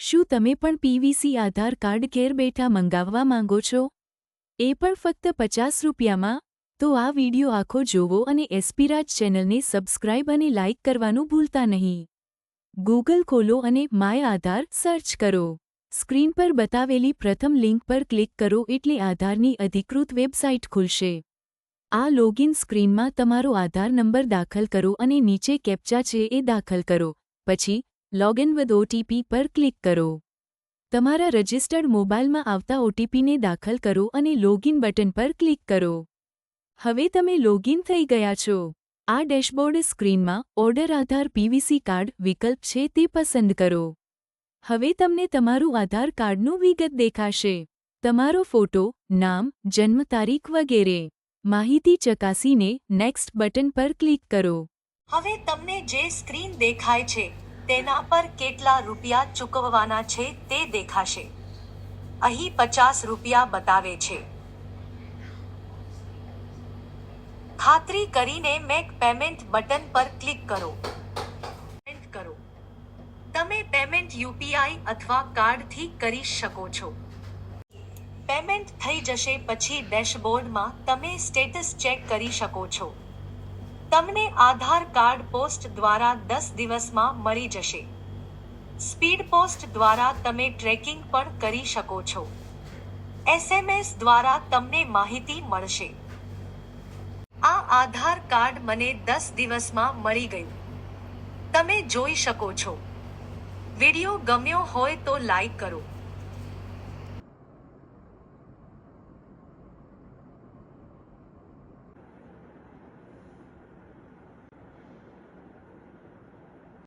શું તમે પણ પીવીસી આધાર કાર્ડ ઘેર બેઠા મંગાવવા માંગો છો? એ પણ ફક્ત 50 રૂપિયામાં? તો આ વિડિયો આખો જોવો અને એસપીરાજ ચેનલને સબસ્ક્રાઇબ અને લાઇક કરવાનું ભૂલતા નહીં. ગૂગલ ખોલો અને માય આધાર સર્ચ કરો. સ્ક્રીન પર બતાવેલી પ્રથમ લિંક પર ક્લિક કરો એટલે આધારની અધિકૃત વેબસાઇટ ખુલશે. આ લોગિન સ્ક્રીનમાં તમારો આધાર નંબર દાખલ કરો અને નીચે કેપ્ચા છે એ દાખલ કરો. પછી લોગિન વિથ ઓટીપી પર ક્લિક કરો. તમારા રજિસ્ટર્ડ મોબાઈલમાં આવતા ઓટીપીને દાખલ કરો અને લોગિન બટન પર ક્લિક કરો. હવે તમે લોગિન થઈ ગયા છો. આ ડેશબોર્ડ સ્ક્રીનમાં ઓર્ડર આધાર પીવીસી કાર્ડ વિકલ્પ છે તે પસંદ કરો. હવે તમને તમારું આધાર કાર્ડનું વિગત દેખાશે. તમારો ફોટો, નામ, જન્મ તારીખ વગેરે માહિતી ચકાસીને નેક્સ્ટ બટન પર ક્લિક કરો. હવે તમને જે સ્ક્રીન દેખાય છે તેના પર કેટલા રૂપિયા ચૂકવવાના છે તે દેખાશે. અહીં 50 રૂપિયા બતાવે છે. ખાતરી કરીને મેક પેમેન્ટ બટન પર ક્લિક કરો. પેમેન્ટ કરો. તમે પેમેન્ટ યુપીઆઈ અથવા કાર્ડથી કરી શકો છો. પેમેન્ટ થઈ જશે પછી ડેશબોર્ડમાં તમે સ્ટેટસ ચેક કરી શકો છો. તમને આધાર કાર્ડ પોસ્ટ દ્વારા 10 દિવસમાં મળી જશે. સ્પીડ પોસ્ટ દ્વારા તમે ટ્રેકિંગ પણ કરી શકો છો. એસએમએસ દ્વારા તમને માહિતી મળશે. આ આધાર કાર્ડ મને 10 દિવસમાં મળી ગયું. તમે જોઈ શકો છો. વિડિયો ગમ્યો હોય તો લાઈક કરો.